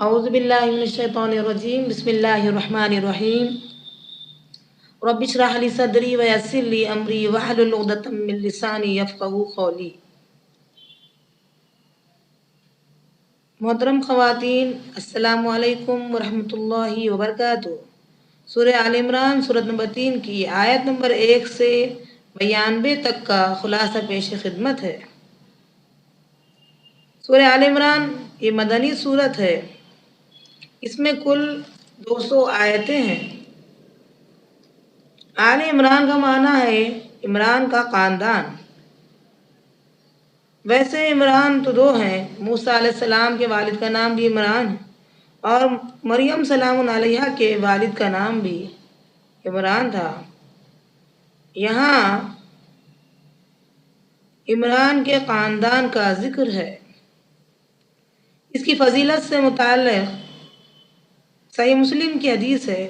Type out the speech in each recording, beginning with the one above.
اعوذ باللہ من الشیطان الرجیم بسم اللہ الرحمن الرحیم رب اشرح لی صدری ویسر لی امری واحلل عقدۃ من لسانی یفقہوا قولی۔ محترم خواتین، السلام علیکم ورحمۃ اللہ وبرکاتہ۔ سورہ آل عمران سورت نمبر 3 کی آیت نمبر 1 سے 92 تک کا خلاصہ پیش خدمت ہے۔ سورہ آل عمران یہ مدنی سورت ہے۔ اس میں کل 200 آیتیں ہیں۔ آل عمران کا معنی ہے عمران کا خاندان۔ ویسے عمران تو 2 ہیں، موسیٰ علیہ السلام کے والد کا نام بھی عمران ہے اور مریم سلام علیہا کے والد کا نام بھی عمران تھا۔ یہاں عمران کے خاندان کا ذکر ہے۔ اس کی فضیلت سے متعلق صحیح مسلم کی حدیث ہے،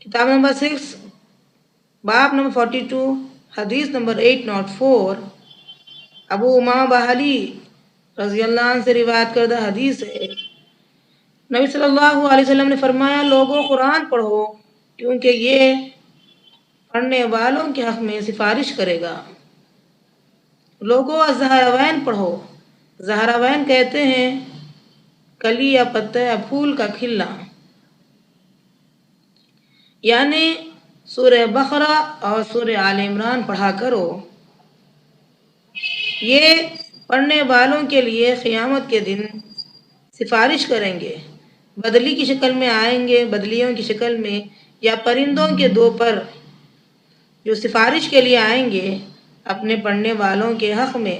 کتاب نمبر 6 باب نمبر 42 حدیث نمبر 804، ابو امامہ باہلی رضی اللہ عنہ سے روایت کردہ حدیث ہے۔ نبی صلی اللہ علیہ وسلم نے فرمایا، لوگوں قرآن پڑھو کیونکہ یہ پڑھنے والوں کے حق میں سفارش کرے گا۔ لوگوں الزہراوین پڑھو۔ زہراوین کہتے ہیں کلی یا پتا یا پھول کا کھلنا، یعنی سورہ بقرہ اور سورہ آل عمران پڑھا کرو۔ یہ پڑھنے والوں کے لیے قیامت کے دن سفارش کریں گے، بدلی کی شکل میں آئیں گے، بدلیوں کی شکل میں یا پرندوں کے 2 پر، جو سفارش کے لیے آئیں گے اپنے پڑھنے والوں کے حق میں۔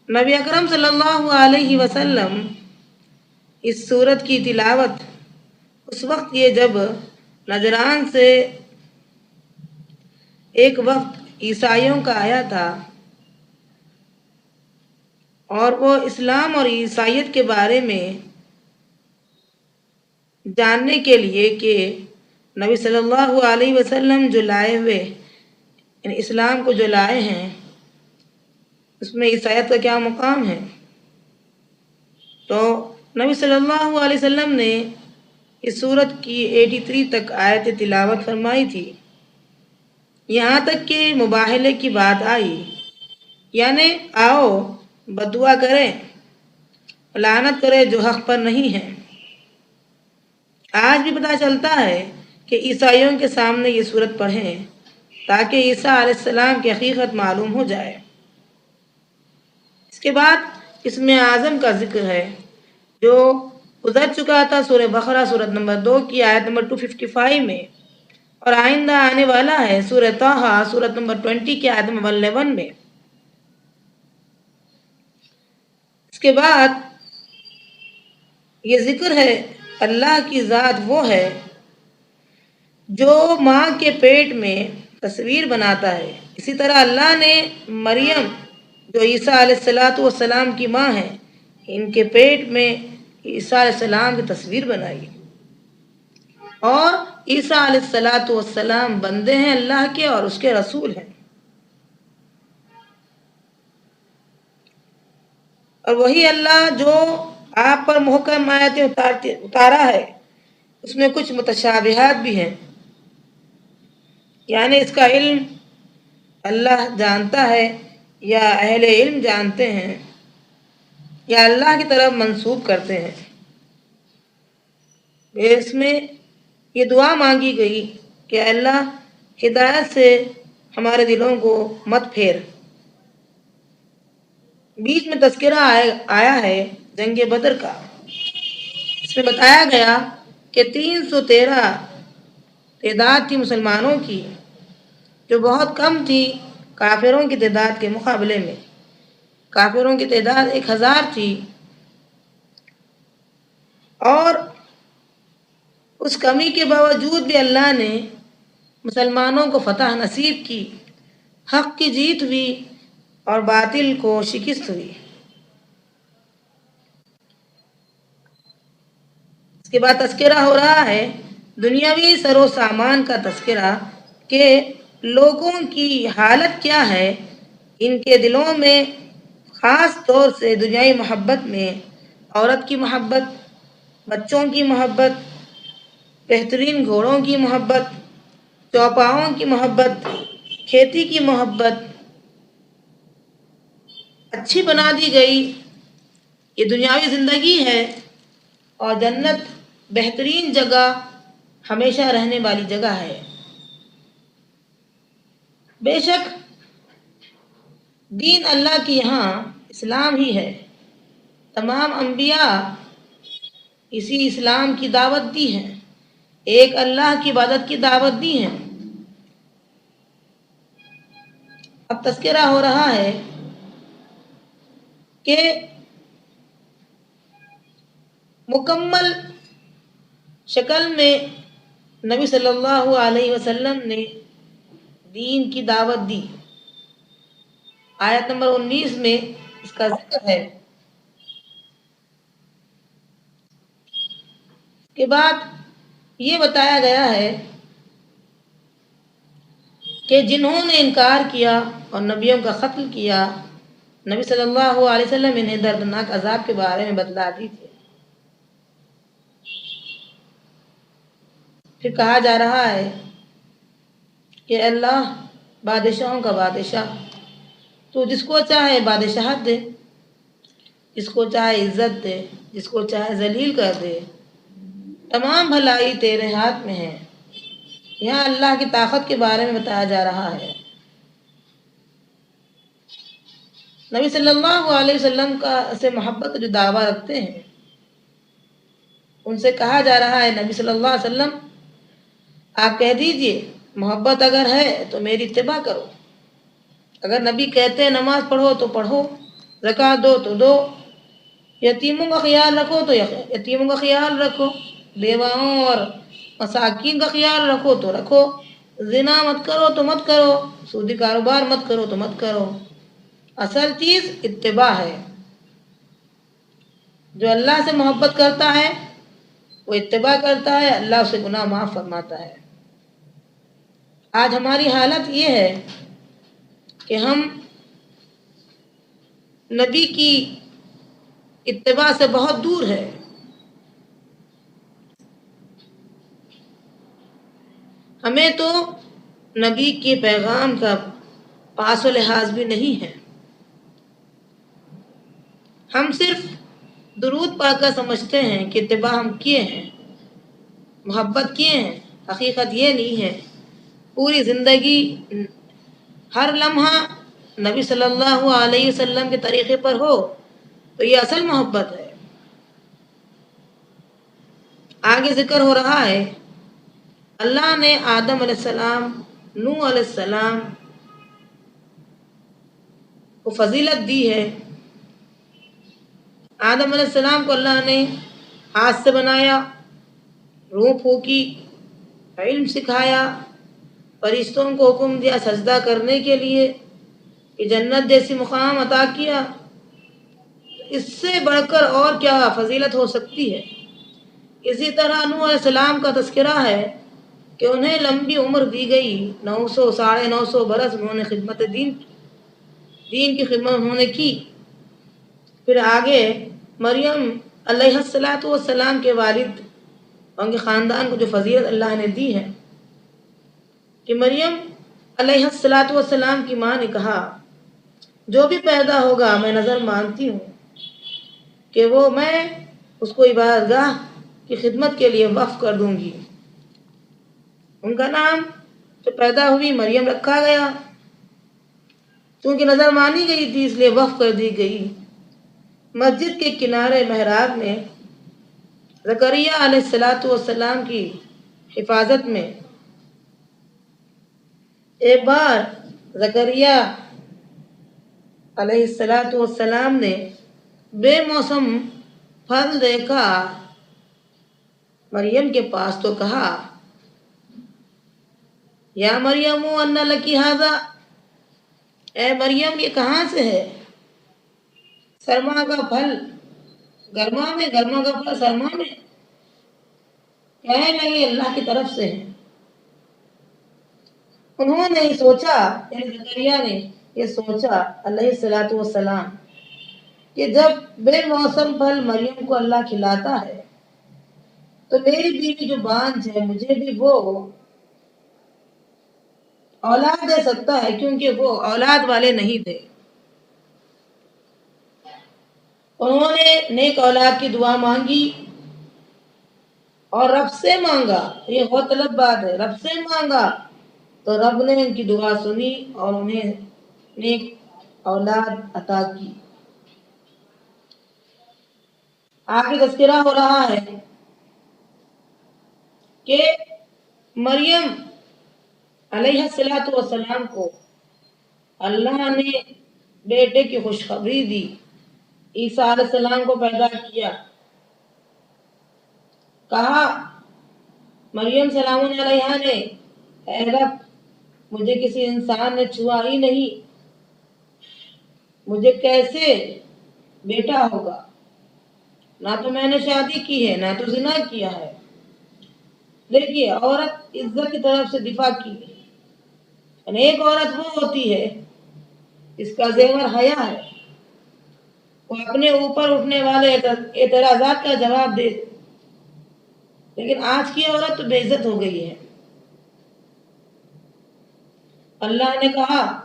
نبی اکرم صلی اللہ علیہ وسلم اس سورت کی تلاوت اس وقت یہ جب نجران سے ایک وقت عیسائیوں کا آیا تھا اور وہ اسلام اور عیسائیت کے بارے میں جاننے کے لیے کہ نبی صلی اللہ علیہ وسلم جو لائے ہوئے، یعنی اسلام کو جو لائے ہیں، اس میں عیسائیت کا کیا مقام ہے، تو نبی صلی اللہ علیہ وسلم نے اس سورت کی 83 تک آیت تلاوت فرمائی تھی، یہاں تک کہ مباہلے کی بات آئی، یعنی آؤ بدعا کریں، لعنت کریں جو حق پر نہیں ہے۔ آج بھی پتہ چلتا ہے کہ عیسائیوں کے سامنے یہ سورت پڑھیں تاکہ عیسیٰ علیہ السلام کی حقیقت معلوم ہو جائے۔ اس کے بعد اسم اعظم کا ذکر ہے جو گزر چکا تھا سورہ بقرہ سورت نمبر 2 کی آیت نمبر 255 میں، اور آئندہ آنے والا ہے سورہ طٰہٰ سورت نمبر 20 کی آیت نمبر 11 میں۔ اس کے بعد یہ ذکر ہے اللہ کی ذات وہ ہے جو ماں کے پیٹ میں تصویر بناتا ہے۔ اسی طرح اللہ نے مریم جو عیسیٰ علیہ السلام کی ماں ہیں، ان کے پیٹ میں عیسیٰ علیہ السلام کی تصویر بنائی، اور عیسیٰ علیہ السلام بندے ہیں اللہ کے اور اس کے رسول ہیں۔ اور وہی اللہ جو آپ پر محکم آیتیں اتارا ہے، اس میں کچھ متشابہات بھی ہیں، یعنی اس کا علم اللہ جانتا ہے یا اہل علم جانتے ہیں یا اللہ کی طرف منسوب کرتے ہیں۔ اس میں یہ دعا مانگی گئی کہ اللہ ہدایت سے ہمارے دلوں کو مت پھیر۔ بیچ میں تذکرہ آیا ہے جنگ بدر کا۔ اس میں بتایا گیا کہ 313 تعداد تھی مسلمانوں کی، جو بہت کم تھی کافروں کی تعداد کے مقابلے میں۔ کافروں کی تعداد 1000 تھی، اور اس کمی کے باوجود بھی اللہ نے مسلمانوں کو فتح نصیب کی، حق کی جیت ہوئی اور باطل کو شکست ہوئی۔ اس کے بعد تذکرہ ہو رہا ہے دنیاوی سر و سامان کا تذکرہ کہ لوگوں کی حالت کیا ہے، ان کے دلوں میں خاص طور سے دنیاوی محبت میں عورت کی محبت، بچوں کی محبت، بہترین گھوڑوں کی محبت، چوپاؤں کی محبت، کھیتی کی محبت اچھی بنا دی گئی۔ یہ دنیاوی زندگی ہے، اور جنت بہترین جگہ، ہمیشہ رہنے والی جگہ ہے۔ بے شک دین اللہ کی یہاں اسلام ہی ہے۔ تمام انبیاء اسی اسلام کی دعوت دی ہے، ایک اللہ کی عبادت کی دعوت دی ہے۔ اب تذکرہ ہو رہا ہے کہ مکمل شکل میں نبی صلی اللہ علیہ وسلم نے دین کی دعوت دی۔ آیت نمبر 19 میں اس کا ذکر ہے۔ کے بعد یہ بتایا گیا ہے کہ جنہوں نے انکار کیا اور نبیوں کا قتل کیا، نبی صلی اللہ علیہ وسلم انہیں دردناک عذاب کے بارے میں بتلا دی تھی۔ پھر کہا جا رہا ہے کہ اللہ بادشاہوں کا بادشاہ، تو جس کو چاہے بادشاہت دے، جس کو چاہے عزت دے، جس کو چاہے ذلیل کر دے، تمام بھلائی تیرے ہاتھ میں ہے۔ یہاں اللہ کی طاقت کے بارے میں بتایا جا رہا ہے۔ نبی صلی اللہ علیہ وسلم سے محبت جو دعویٰ رکھتے ہیں، ان سے کہا جا رہا ہے نبی صلی اللہ علیہ وسلم آپ کہہ دیجئے محبت اگر ہے تو میری اتباع کرو۔ اگر نبی کہتے ہیں نماز پڑھو تو پڑھو، زکوٰۃ دو تو دو، یتیموں کا خیال رکھو تو یتیموں کا خیال رکھو، بیواؤں اور مساکین کا خیال رکھو تو رکھو، زنا مت کرو تو مت کرو، سودی کاروبار مت کرو تو مت کرو۔ اصل چیز اتباع ہے۔ جو اللہ سے محبت کرتا ہے وہ اتباع کرتا ہے، اللہ اسے گناہ معاف فرماتا ہے۔ آج ہماری حالت یہ ہے کہ ہم نبی کی اتباع سے بہت دور ہے۔ ہمیں تو نبی کے پیغام کا پاس و لحاظ بھی نہیں ہے۔ ہم صرف درود پڑھ کر سمجھتے ہیں کہ اتباع ہم کیے ہیں، محبت کیے ہیں۔ حقیقت یہ نہیں ہے۔ پوری زندگی ہر لمحہ نبی صلی اللہ علیہ وسلم کے طریقے پر ہو تو یہ اصل محبت ہے۔ آگے ذکر ہو رہا ہے اللہ نے آدم علیہ السلام، نوح علیہ السلام کو فضیلت دی ہے۔ آدم علیہ السلام کو اللہ نے ہاتھ سے بنایا، روح پھونکی، علم سکھایا، فرشتوں کو حکم دیا سجدہ کرنے کے لیے، کہ جنت جیسی مقام عطا کیا۔ اس سے بڑھ کر اور کیا فضیلت ہو سکتی ہے؟ اسی طرح نوح علیہ السلام کا تذکرہ ہے کہ انہیں لمبی عمر دی گئی، 900 ساڑھے 900 برس انہوں نے خدمت دین کی خدمت انہوں نے کی۔ پھر آگے مریم علیہ السلام کے والد اور ان کے خاندان کو جو فضیلت اللہ نے دی ہے کہ مریم علیہ السلام کی ماں نے کہا جو بھی پیدا ہوگا میں نظر مانتی ہوں کہ وہ میں اس کو عبادت گاہ کی خدمت کے لیے وقف کر دوں گی۔ ان کا نام جو پیدا ہوئی مریم رکھا گیا، چونکہ نظر مانی گئی تھی اس لیے وقف کر دی گئی۔ مسجد کے کنارے محراب میں زکریا علیہ السلام کی حفاظت میں ایک بار زکریا علیہ السلام نے بے موسم پھل دیکھا مریم کے پاس تو کہا یا مریم ان لکی ھذا، اے مریم یہ کہاں سے ہے؟ سرما کا پھل گرما میں، گرما کا پھل سرما میں؟ کہنے لگی اللہ کی طرف سے ہے۔ انہوں نے سوچا، یعنی زکریا نے یہ سوچا علیہ السلام کہ جب بے موسم پھل مریم کو اللہ کھلاتا ہے تو میری بیوی جو بانجھ ہے مجھے بھی وہ اولاد دے سکتا ہے، کیونکہ وہ اولاد والے نہیں تھے۔ انہوں نے نیک اولاد کی دعا مانگی اور رب سے مانگا، یہ بہت طلب بات ہے، رب سے مانگا تو رب نے ان کی دعا سنی اور انہیں نیک اولاد عطا کی۔ آگے تذکرہ ہو رہا ہے کہ مریم علیہ السلام کو اللہ نے بیٹے کی خوشخبری دی، عیسیٰ علیہ السلام کو پیدا کیا۔ کہا مریم سلام علیہا نے، اے رب مجھے کسی انسان نے چھوا ہی نہیں، مجھے کیسے بیٹا ہوگا؟ نہ تو میں نے شادی کی ہے، نہ تو زنا کیا ہے۔ دیکھیے عورت عزت کی طرف سے دفاع کی، ایک عورت وہ ہوتی ہے اس کا زیور حیا ہے، وہ اپنے اوپر اٹھنے والے اعتراضات کا جواب دے۔ لیکن آج کی عورت تو بے عزت ہو گئی ہے۔ اللہ نے کہا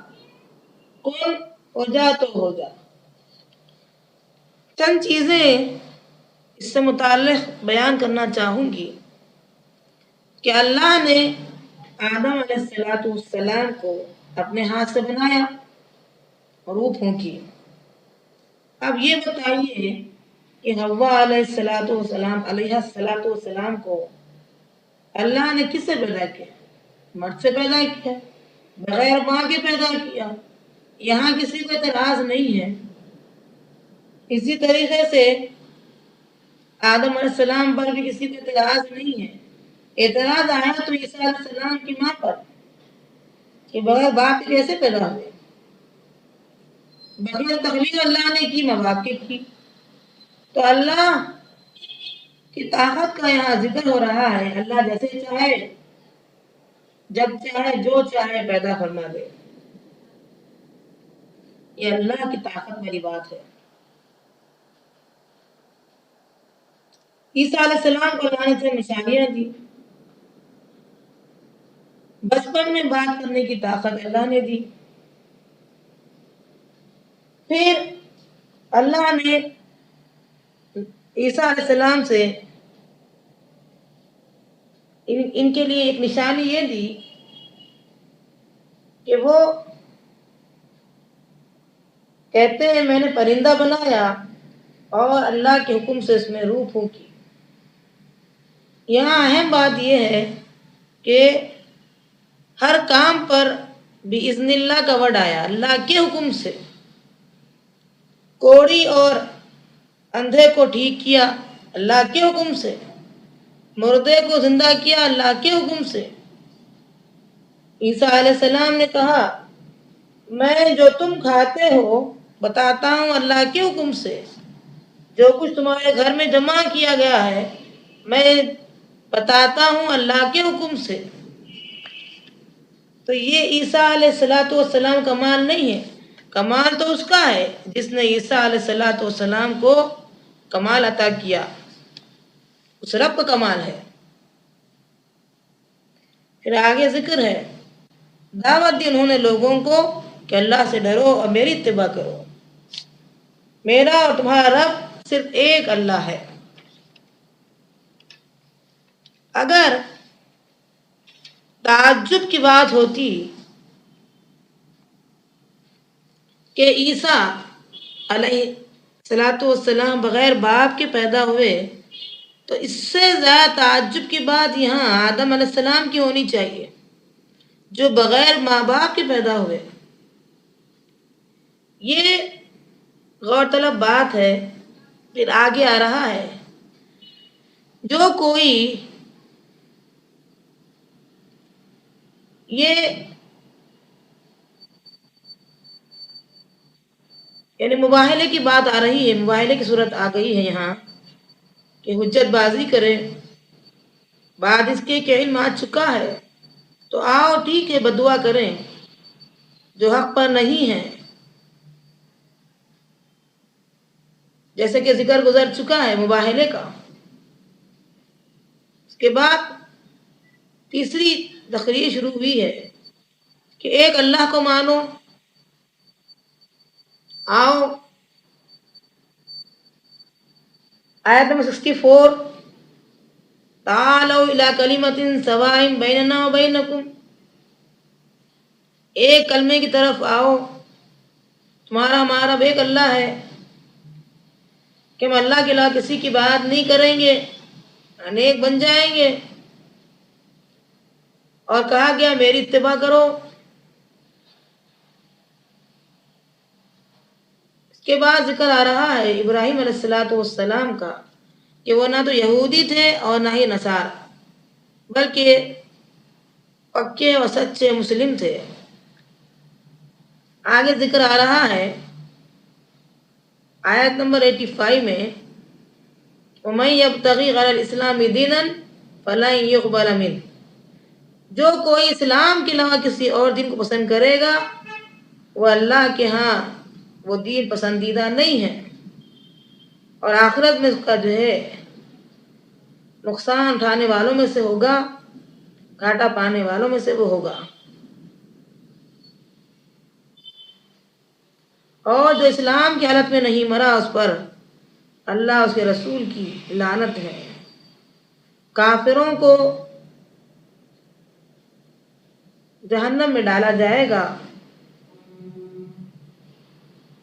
کن ہو جا تو ہو جا۔ چند چیزیں اس سے متعلق بیان کرنا چاہوں گی کہ اللہ نے آدم علیہ السلام کو اپنے ہاتھ سے بنایا، روح پھونکی۔ اب یہ بتائیے کہ حوا علیہ السلام کو اللہ نے کس سے پیدا کیا؟ مرد سے پیدا کیا، بغیر ماں کے پیدا کیا۔ یہاں کسی کو اعتراض نہیں ہے۔ اسی طریقے سے آدم علیہ السلام پر بھی کسی کو اعتراض نہیں ہے۔ اعتراض آیا تو عیسیٰ علیہ السلام کی ماں پر کہ بغیر باپ کے کیسے پیدا ہوئے۔ بغیر تخلیق اللہ نے کی، ماں باپ کے کی۔ تو اللہ کی طاقت کا یہاں ذکر ہو رہا ہے۔ اللہ جیسے چاہے، جب چاہے، جو چاہے پیدا فرما دے۔ یہ اللہ کی طاقت والی بات ہے۔ عیسیٰ علیہ السلام کو اللہ نے سے نشانیاں دی، بچپن میں بات کرنے کی طاقت اللہ نے دی۔ پھر اللہ نے عیسیٰ علیہ السلام سے ان کے لیے ایک نشانی یہ دی کہ وہ کہتے ہیں میں نے پرندہ بنایا اور اللہ کے حکم سے اس میں روح پھونکی۔ یہاں اہم بات یہ ہے کہ ہر کام پر بِإِذْنِ اللہ کا ورڈ آیا، اللہ کے حکم سے۔ کوڑی اور اندھے کو ٹھیک کیا اللہ کے حکم سے، مردے کو زندہ کیا اللہ کے حکم سے۔ عیسیٰ علیہ السلام نے کہا میں جو تم کھاتے ہو بتاتا ہوں اللہ کے حکم سے، جو کچھ تمہارے گھر میں جمع کیا گیا ہے میں بتاتا ہوں اللہ کے حکم سے۔ تو یہ عیسیٰ علیہ السلام کا کمال نہیں ہے، کمال تو اس کا ہے جس نے عیسیٰ علیہ السلام کو کمال عطا کیا، اس رب کا کمال ہے۔ پھر آگے ذکر ہے، دعوت دی انہوں نے لوگوں کو کہ اللہ سے ڈرو اور میری اتباع کرو، میرا اور تمہارا رب صرف ایک اللہ ہے۔ اگر تعجب کی بات ہوتی کہ عیسیٰ علیہ السلام بغیر باپ کے پیدا ہوئے تو اس سے زیادہ تعجب کی بات یہاں آدم علیہ السلام کی ہونی چاہیے جو بغیر ماں باپ کے پیدا ہوئے۔ یہ غور طلب بات ہے۔ پھر آگے آ رہا ہے، جو کوئی یہ یعنی مباہلے کی بات آ رہی ہے، مباہلے کی صورت آ گئی ہے یہاں کہ حجت بازی کرے، بعد اس کے کہ علم آ چکا ہے تو آؤ ٹھیک ہے بدعا کریں جو حق پر نہیں ہے۔ جیسے کہ ذکر گزر چکا ہے مباہلے کا. اس کے بعد تیسری تقریر شروع ہوئی ہے کہ ایک اللہ کو مانو. آؤ آیت نمبر 64 تعالوا الی کلمۃ سواء بیننا وبینکم، ایک کلمے کی طرف آؤ، تمہارا ہمارا ایک اللہ ہے کہ ہم اللہ کے علاوہ کسی کی بات نہیں کریں گے، انیک بن جائیں گے. اور کہا گیا میری اتباع کرو. اس کے بعد ذکر آ رہا ہے ابراہیم علیہ السلام کا کہ وہ نہ تو یہودی تھے اور نہ ہی نصارا، بلکہ پکے اور سچے مسلم تھے. آگے ذکر آ رہا ہے آیت نمبر 85 میں وَمَن يَبْتَغِي غَيْرَ الْإِسْلَامِ دِينًا فَلَن يُقْبَلَ مِنْهُ، جو کوئی اسلام کے علاوہ کسی اور دین کو پسند کرے گا وہ اللہ کے ہاں وہ دین پسندیدہ نہیں ہے، اور آخرت میں اس کا جو ہے نقصان اٹھانے والوں میں سے ہوگا، گھاٹا پانے والوں میں سے وہ ہوگا. اور جو اسلام کی حالت میں نہیں مرا اس پر اللہ اس کے رسول کی لعنت ہے. کافروں کو جہنم میں ڈالا جائے گا.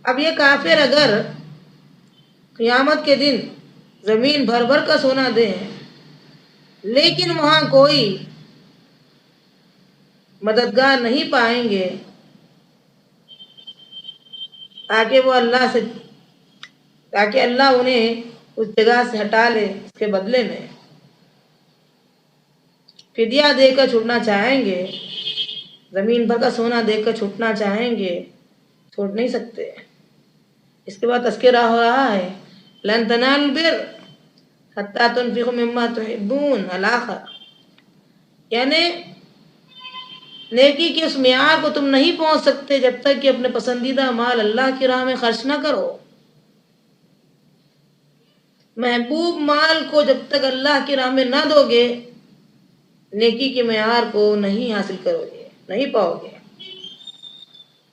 اب یہ کافر اگر قیامت کے دن زمین بھر بھر کا سونا دیں لیکن وہاں کوئی مددگار نہیں پائیں گے تاکہ اللہ انہیں اس جگہ سے ہٹا لے، اس کے بدلے میں فدیہ دے کر چھوٹنا چاہیں گے، زمین بھر کا سونا دے کر چھوٹنا چاہیں گے، چھوٹ نہیں سکتے. اس کے بعد تذکرہ ہو رہا ہے لن تنالوا البر حتی تنفقوا مما تحبون الآخر، یعنی نیکی کے اس معیار کو تم نہیں پہنچ سکتے جب تک کہ اپنے پسندیدہ مال اللہ کی راہ میں خرچ نہ کرو. محبوب مال کو جب تک اللہ کی راہ میں نہ دو گے نیکی کے معیار کو نہیں حاصل کرو گے، نہیں پاؤ گے.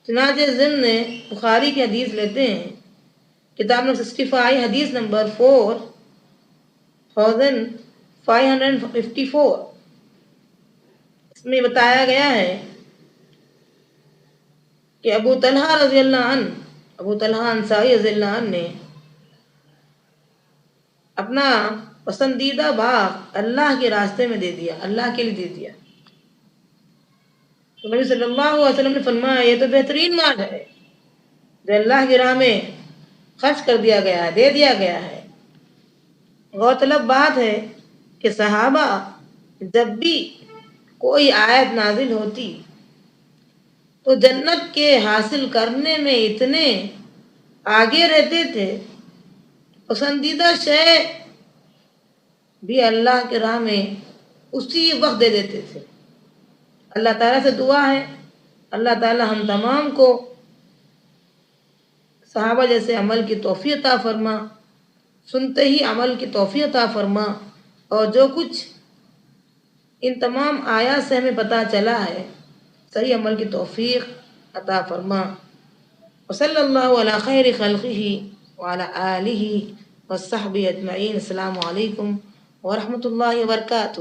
چنانچہ ضمن نے بخاری کی حدیث لیتے ہیں کتاب نمبر 65 حدیث نمبر 4554، اس میں بتایا گیا ہے کہ ابو طلحہ رضی اللہ عنہ، ابو طلحہ انصاری رضی اللہ عنہ نے اپنا پسندیدہ باغ اللہ کے راستے میں دے دیا، اللہ کے لیے دے دیا. تو نبی صلی اللہ علیہ وسلم نے فرمایا یہ تو بہترین مال ہے جو اللہ کی راہ میں خرچ کر دیا گیا ہے، دے دیا گیا ہے. غورطلب بات ہے کہ صحابہ جب بھی کوئی آیت نازل ہوتی تو جنت کے حاصل کرنے میں اتنے آگے رہتے تھے، پسندیدہ شے بھی اللہ کے راہ میں اسی وقت دے دیتے تھے. اللہ تعالیٰ سے دعا ہے اللہ تعالیٰ ہم تمام کو صحابہ جیسے عمل کی توفیق عطا فرما، سنتے ہی عمل کی توفیق عطا فرما، اور جو کچھ ان تمام آیات سے ہمیں پتہ چلا ہے صحیح عمل کی توفیق عطا فرما. وصلی اللہ علی خیر خلقہ وعلی آلہ وصحبہ اجمعین. السلام علیکم ورحمۃ اللہ وبرکاتہ.